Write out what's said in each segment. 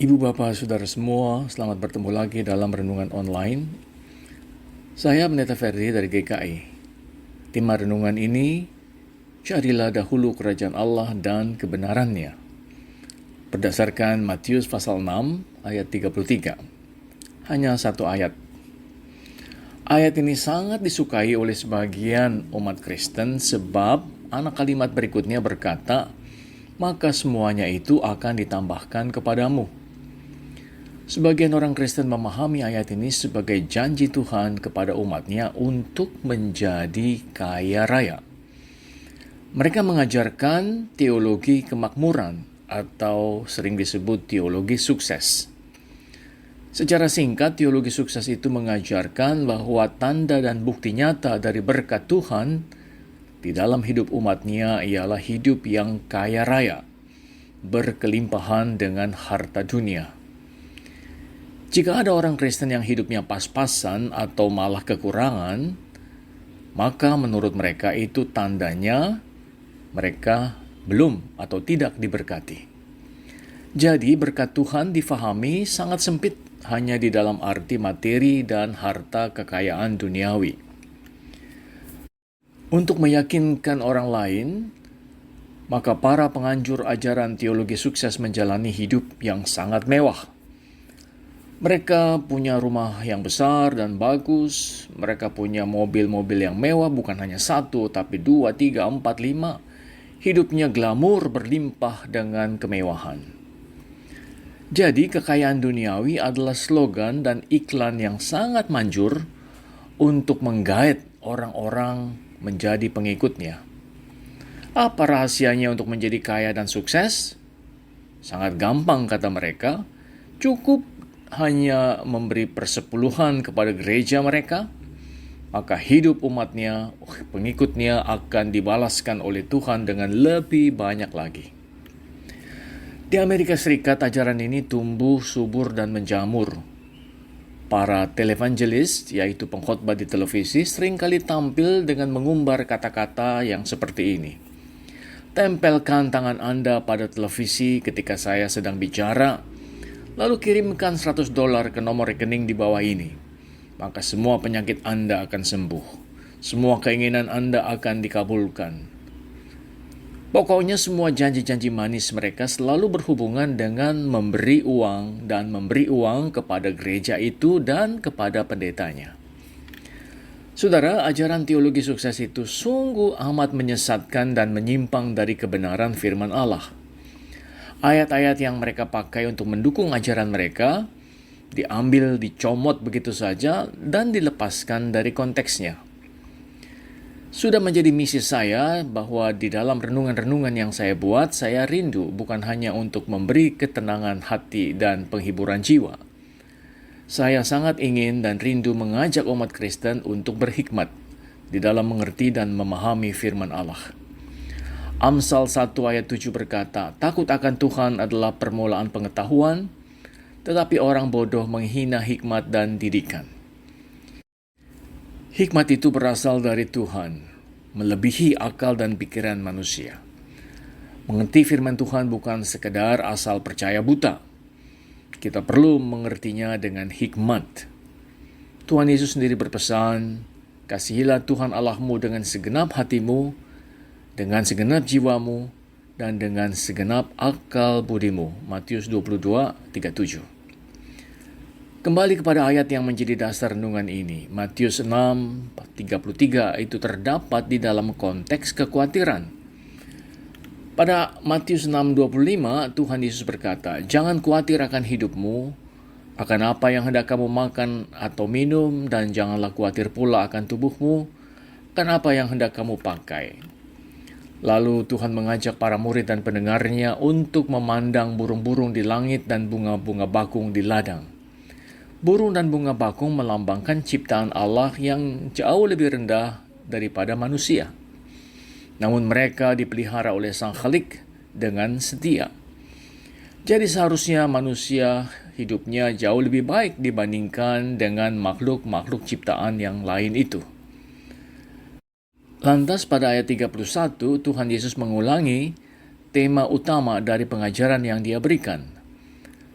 Ibu Bapak Saudara semua, selamat bertemu lagi dalam Renungan Online. Saya Pendeta Ferdi dari GKI. Tema renungan ini, carilah dahulu kerajaan Allah dan kebenarannya. Berdasarkan Matius pasal 6 ayat 33. Hanya satu ayat. Ayat ini sangat disukai oleh sebagian umat Kristen sebab anak kalimat berikutnya berkata, maka semuanya itu akan ditambahkan kepadamu. Sebagian orang Kristen memahami ayat ini sebagai janji Tuhan kepada umatnya untuk menjadi kaya raya. Mereka mengajarkan teologi kemakmuran atau sering disebut teologi sukses. Secara singkat, teologi sukses itu mengajarkan bahwa tanda dan bukti nyata dari berkat Tuhan di dalam hidup umatnya ialah hidup yang kaya raya, berkelimpahan dengan harta dunia. Jika ada orang Kristen yang hidupnya pas-pasan atau malah kekurangan, maka menurut mereka itu tandanya mereka belum atau tidak diberkati. Jadi berkat Tuhan difahami sangat sempit hanya di dalam arti materi dan harta kekayaan duniawi. Untuk meyakinkan orang lain, maka para penganjur ajaran teologi sukses menjalani hidup yang sangat mewah. Mereka punya rumah yang besar dan bagus, mereka punya mobil-mobil yang mewah, bukan hanya satu, tapi 2, 3, 4, 5. Hidupnya glamor berlimpah dengan kemewahan. Jadi kekayaan duniawi adalah slogan dan iklan yang sangat manjur untuk menggait orang-orang menjadi pengikutnya. Apa rahasianya untuk menjadi kaya dan sukses? Sangat gampang kata mereka, cukup hanya memberi persepuluhan kepada gereja mereka, maka hidup umatnya, pengikutnya akan dibalaskan oleh Tuhan dengan lebih banyak lagi. Di Amerika Serikat, ajaran ini tumbuh subur dan menjamur. Para televangelis, yaitu pengkhotbah di televisi, seringkali tampil dengan mengumbar kata-kata yang seperti ini. Tempelkan tangan Anda pada televisi ketika saya sedang bicara, lalu kirimkan $100 ke nomor rekening di bawah ini. Maka semua penyakit Anda akan sembuh. Semua keinginan Anda akan dikabulkan. Pokoknya semua janji-janji manis mereka selalu berhubungan dengan memberi uang dan memberi uang kepada gereja itu dan kepada pendetanya. Saudara, ajaran teologi sukses itu sungguh amat menyesatkan dan menyimpang dari kebenaran firman Allah. Ayat-ayat yang mereka pakai untuk mendukung ajaran mereka diambil, dicomot begitu saja, dan dilepaskan dari konteksnya. Sudah menjadi misi saya bahwa di dalam renungan-renungan yang saya buat, saya rindu bukan hanya untuk memberi ketenangan hati dan penghiburan jiwa. Saya sangat ingin dan rindu mengajak umat Kristen untuk berhikmat di dalam mengerti dan memahami firman Allah. Amsal 1 ayat 7 berkata, takut akan Tuhan adalah permulaan pengetahuan, tetapi orang bodoh menghina hikmat dan didikan. Hikmat itu berasal dari Tuhan, melebihi akal dan pikiran manusia. Mengerti firman Tuhan bukan sekedar asal percaya buta. Kita perlu mengertinya dengan hikmat. Tuhan Yesus sendiri berpesan, kasihilah Tuhan Allahmu dengan segenap hatimu, dengan segenap jiwamu, dan dengan segenap akal budimu. Matius 22:37. Kembali kepada ayat yang menjadi dasar renungan ini. Matius 6:33 itu terdapat di dalam konteks kekhawatiran. Pada Matius 6:25, Tuhan Yesus berkata, jangan khawatir akan hidupmu, akan apa yang hendak kamu makan atau minum, dan janganlah khawatir pula akan tubuhmu, akan apa yang hendak kamu pakai. Lalu Tuhan mengajak para murid dan pendengarnya untuk memandang burung-burung di langit dan bunga-bunga bakung di ladang. Burung dan bunga bakung melambangkan ciptaan Allah yang jauh lebih rendah daripada manusia. Namun mereka dipelihara oleh Sang Khalik dengan setia. Jadi seharusnya manusia hidupnya jauh lebih baik dibandingkan dengan makhluk-makhluk ciptaan yang lain itu. Lantas pada ayat 31, Tuhan Yesus mengulangi tema utama dari pengajaran yang dia berikan.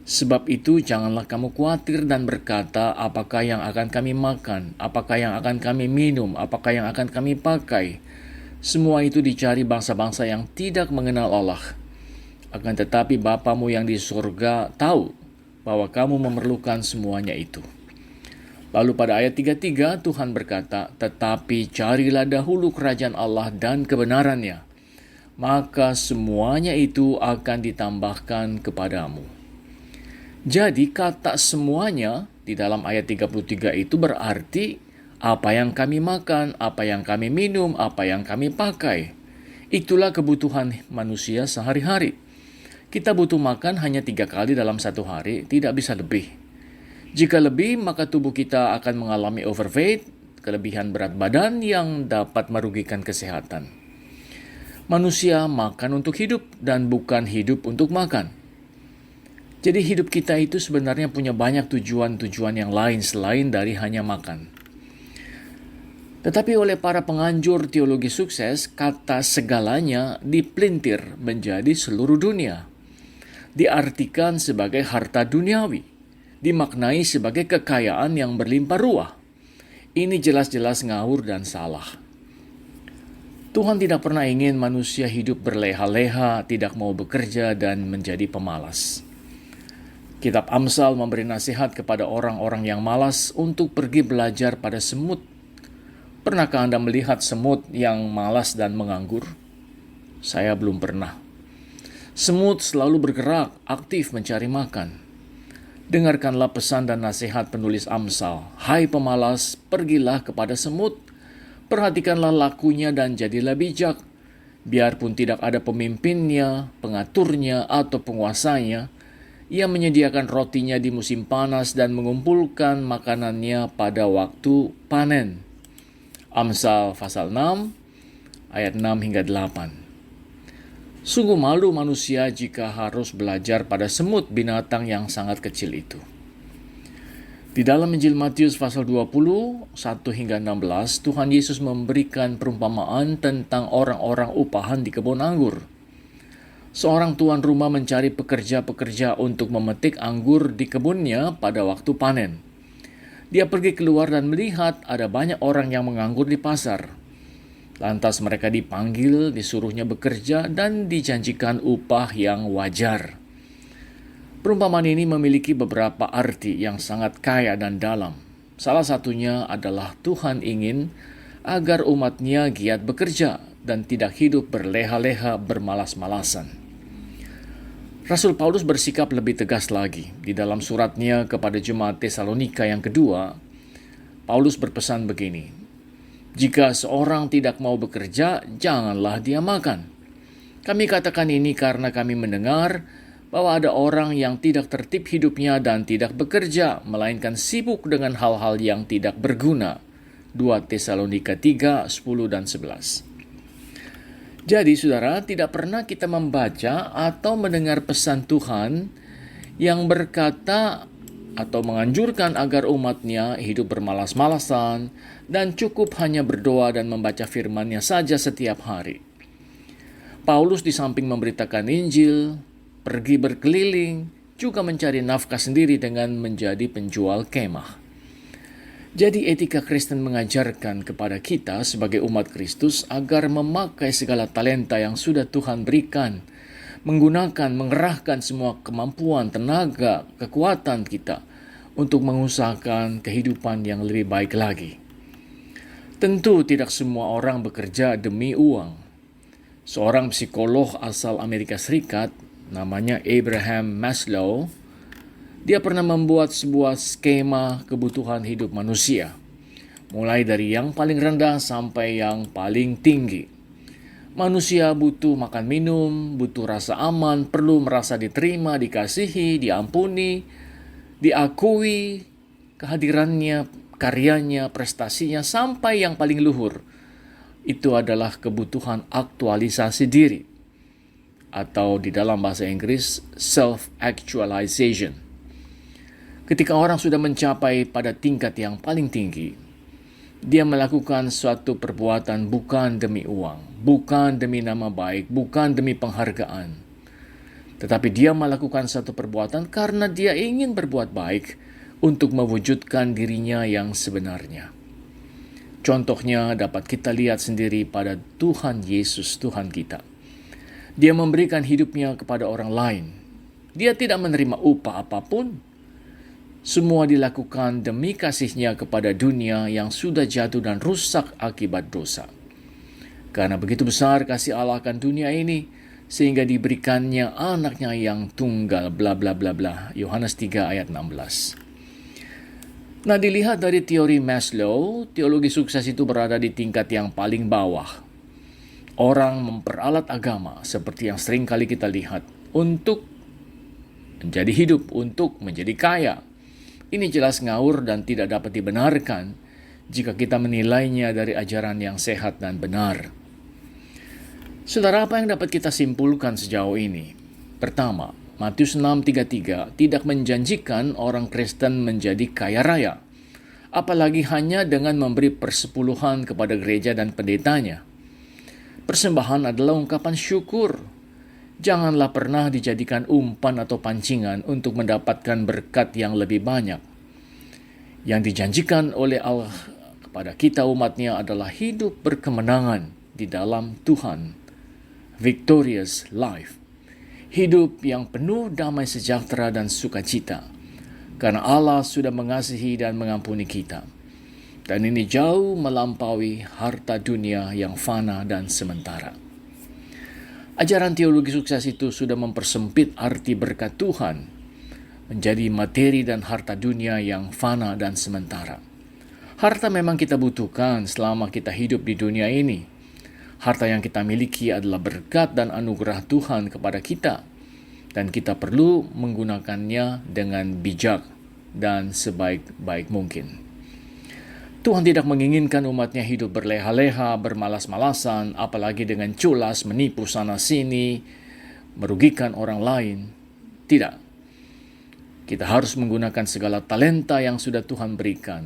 Sebab itu janganlah kamu khawatir dan berkata, apakah yang akan kami makan, apakah yang akan kami minum, apakah yang akan kami pakai. Semua itu dicari bangsa-bangsa yang tidak mengenal Allah. Akan tetapi Bapamu yang di surga tahu bahwa kamu memerlukan semuanya itu. Lalu pada ayat 33 Tuhan berkata, tetapi carilah dahulu kerajaan Allah dan kebenarannya, maka semuanya itu akan ditambahkan kepadamu. Jadi kata semuanya di dalam ayat 33 itu berarti apa yang kami makan, apa yang kami minum, apa yang kami pakai. Itulah kebutuhan manusia sehari-hari. Kita butuh makan hanya 3 kali dalam satu hari, tidak bisa lebih. Jika lebih, maka tubuh kita akan mengalami overweight, kelebihan berat badan yang dapat merugikan kesehatan. Manusia makan untuk hidup dan bukan hidup untuk makan. Jadi hidup kita itu sebenarnya punya banyak tujuan-tujuan yang lain selain dari hanya makan. Tetapi oleh para penganjur teologi sukses, kata segalanya dipelintir menjadi seluruh dunia. Diartikan sebagai harta duniawi, dimaknai sebagai kekayaan yang berlimpah ruah. Ini jelas-jelas ngawur dan salah. Tuhan tidak pernah ingin manusia hidup berleha-leha, tidak mau bekerja dan menjadi pemalas. Kitab Amsal memberi nasihat kepada orang-orang yang malas untuk pergi belajar pada semut. Pernahkah Anda melihat semut yang malas dan menganggur? Saya belum pernah. Semut selalu bergerak, aktif mencari makan. Dengarkanlah pesan dan nasihat penulis Amsal. Hai pemalas, pergilah kepada semut. Perhatikanlah lakunya dan jadilah bijak. Biarpun tidak ada pemimpinnya, pengaturnya, atau penguasanya, ia menyediakan rotinya di musim panas dan mengumpulkan makanannya pada waktu panen. Amsal pasal 6 ayat 6 hingga 8. Sungguh malu manusia jika harus belajar pada semut, binatang yang sangat kecil itu. Di dalam Injil Matius pasal 20, 1 hingga 16, Tuhan Yesus memberikan perumpamaan tentang orang-orang upahan di kebun anggur. Seorang tuan rumah mencari pekerja-pekerja untuk memetik anggur di kebunnya pada waktu panen. Dia pergi keluar dan melihat ada banyak orang yang menganggur di pasar. Lantas mereka dipanggil, disuruhnya bekerja dan dijanjikan upah yang wajar. Perumpamaan ini memiliki beberapa arti yang sangat kaya dan dalam. Salah satunya adalah Tuhan ingin agar umatnya giat bekerja dan tidak hidup berleha-leha bermalas-malasan. Rasul Paulus bersikap lebih tegas lagi. Di dalam suratnya kepada jemaat Tesalonika yang kedua, Paulus berpesan begini, jika seorang tidak mau bekerja, janganlah dia makan. Kami katakan ini karena kami mendengar bahwa ada orang yang tidak tertib hidupnya dan tidak bekerja, melainkan sibuk dengan hal-hal yang tidak berguna. 2 Tesalonika 3, 10 dan 11. Jadi saudara, tidak pernah kita membaca atau mendengar pesan Tuhan yang berkata atau menganjurkan agar umatnya hidup bermalas-malasan dan cukup hanya berdoa dan membaca firman-Nya saja setiap hari. Paulus di samping memberitakan Injil, pergi berkeliling, juga mencari nafkah sendiri dengan menjadi penjual kemah. Jadi etika Kristen mengajarkan kepada kita sebagai umat Kristus agar memakai segala talenta yang sudah Tuhan berikan, menggunakan, mengerahkan semua kemampuan, tenaga, kekuatan kita untuk mengusahakan kehidupan yang lebih baik lagi. Tentu tidak semua orang bekerja demi uang. Seorang psikolog asal Amerika Serikat, namanya Abraham Maslow, dia pernah membuat sebuah skema kebutuhan hidup manusia, mulai dari yang paling rendah sampai yang paling tinggi. Manusia butuh makan minum, butuh rasa aman, perlu merasa diterima, dikasihi, diampuni, diakui kehadirannya, karyanya, prestasinya, sampai yang paling luhur. Itu adalah kebutuhan aktualisasi diri, atau di dalam bahasa Inggris, self-actualization. Ketika orang sudah mencapai pada tingkat yang paling tinggi, dia melakukan suatu perbuatan bukan demi uang, bukan demi nama baik, bukan demi penghargaan, Tetapi dia melakukan satu perbuatan karena dia ingin berbuat baik untuk mewujudkan dirinya yang sebenarnya. Contohnya dapat kita lihat sendiri pada Tuhan Yesus, Tuhan kita. Dia memberikan hidupnya kepada orang lain. Dia tidak menerima upah apapun. Semua dilakukan demi kasihnya kepada dunia yang sudah jatuh dan rusak akibat dosa. Karena begitu besar kasih Allah akan dunia ini, sehingga diberikannya anaknya yang tunggal, bla bla bla bla. Yohanes 3 ayat 16. Nah, dilihat dari teori Maslow, teologi sukses itu berada di tingkat yang paling bawah. Orang memperalat agama seperti yang sering kali kita lihat untuk menjadi hidup, untuk menjadi kaya. Ini jelas ngawur dan tidak dapat dibenarkan jika kita menilainya dari ajaran yang sehat dan benar. Saudara, apa yang dapat kita simpulkan sejauh ini? Pertama, Matius 6:33 tidak menjanjikan orang Kristen menjadi kaya raya, apalagi hanya dengan memberi persepuluhan kepada gereja dan pendetanya. Persembahan adalah ungkapan syukur. Janganlah pernah dijadikan umpan atau pancingan untuk mendapatkan berkat yang lebih banyak. Yang dijanjikan oleh Allah kepada kita umatnya adalah hidup berkemenangan di dalam Tuhan. Victorious life. Hidup yang penuh damai sejahtera dan sukacita. Karena Allah sudah mengasihi dan mengampuni kita. Dan ini jauh melampaui harta dunia yang fana dan sementara. Ajaran teologi sukses itu sudah mempersempit arti berkat Tuhan menjadi materi dan harta dunia yang fana dan sementara. Harta memang kita butuhkan selama kita hidup di dunia ini. Harta yang kita miliki adalah berkat dan anugerah Tuhan kepada kita, dan kita perlu menggunakannya dengan bijak dan sebaik-baik mungkin. Tuhan tidak menginginkan umatnya hidup berleha-leha, bermalas-malasan, apalagi dengan culas, menipu sana-sini, merugikan orang lain. Tidak. Kita harus menggunakan segala talenta yang sudah Tuhan berikan.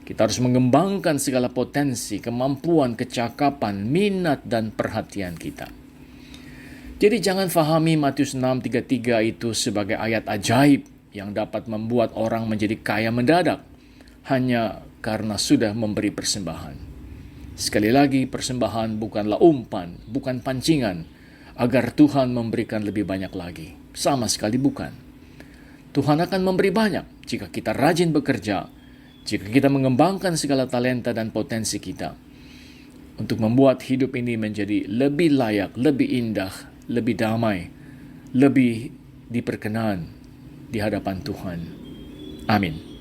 Kita harus mengembangkan segala potensi, kemampuan, kecakapan, minat, dan perhatian kita. Jadi jangan fahami Matius 6:33 itu sebagai ayat ajaib yang dapat membuat orang menjadi kaya mendadak hanya karena sudah memberi persembahan. Sekali lagi, persembahan bukanlah umpan, bukan pancingan, agar Tuhan memberikan lebih banyak lagi. Sama sekali bukan. Tuhan akan memberi banyak jika kita rajin bekerja, jika kita mengembangkan segala talenta dan potensi kita, untuk membuat hidup ini menjadi lebih layak, lebih indah, lebih damai, lebih diperkenan di hadapan Tuhan. Amin.